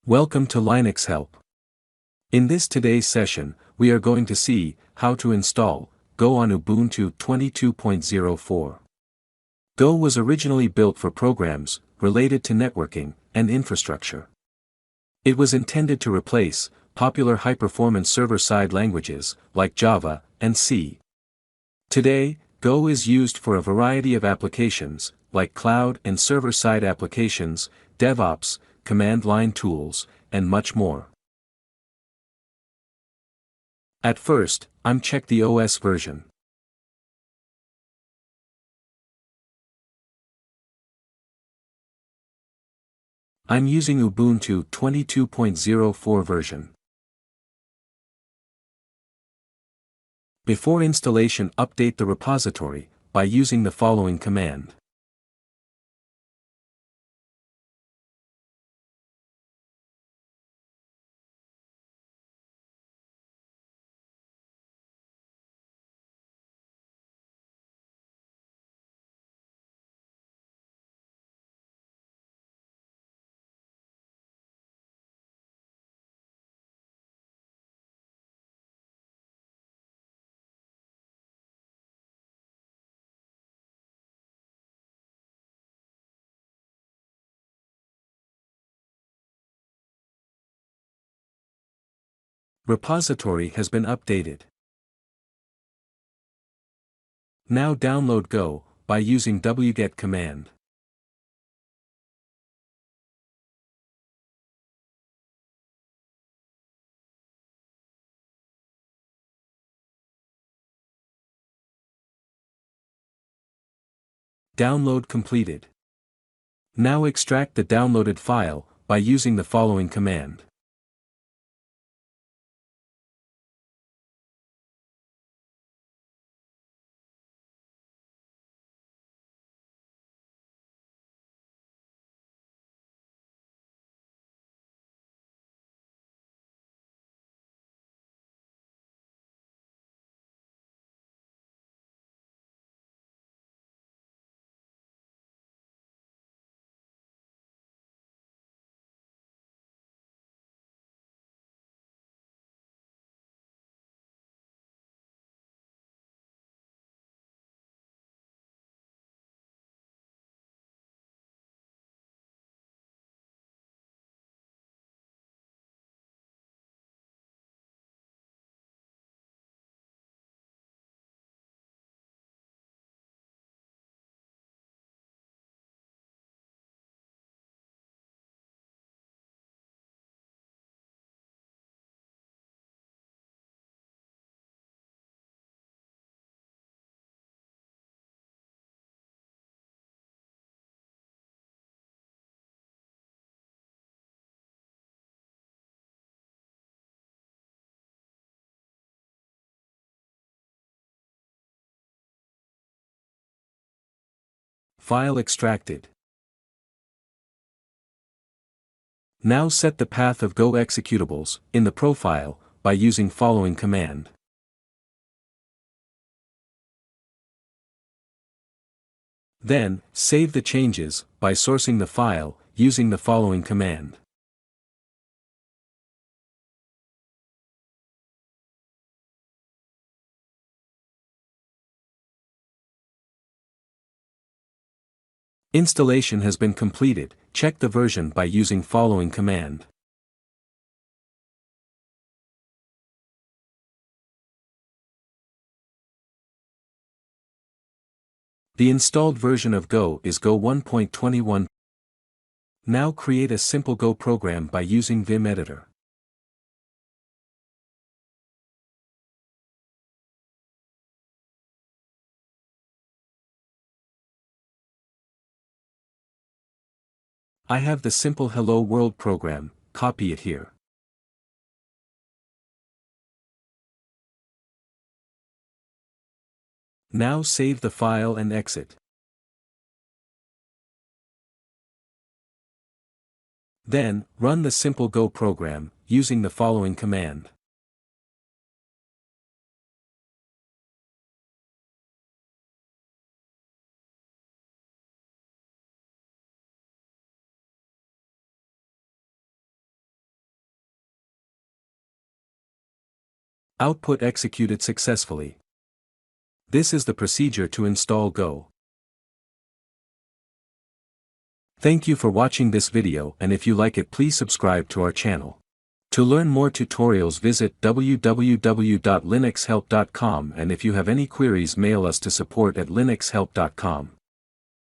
Welcome to Linux Help. In this today's session, we are going to see how to install Go on Ubuntu 22.04. Go was originally built for programs related to networking and infrastructure. It was intended to replace popular high-performance server-side languages like Java and C. Today, Go is used for a variety of applications like cloud and server-side applications, DevOps, command line tools, and much more. At first, check the OS version. I'm using Ubuntu 22.04 version. Before installation, update the repository by using the following command. Repository has been updated. Now download Go by using wget command. Download completed. Now extract the downloaded file by using the following command. File extracted. Now set the path of Go executables in the profile by using following command. Then, save the changes by sourcing the file using the following command. Installation has been completed. Check the version by using following command. The installed version of Go is Go 1.21. Now create a simple Go program by using Vim Editor. I have the simple Hello World program, copy it here. Now save the file and exit. Then, run the simple Go program, using the following command. Output executed successfully. This is the procedure to install Go. Thank you for watching this video, and if you like it, please subscribe to our channel. To learn more tutorials, visit www.linuxhelp.com, and if you have any queries, mail us to support@linuxhelp.com.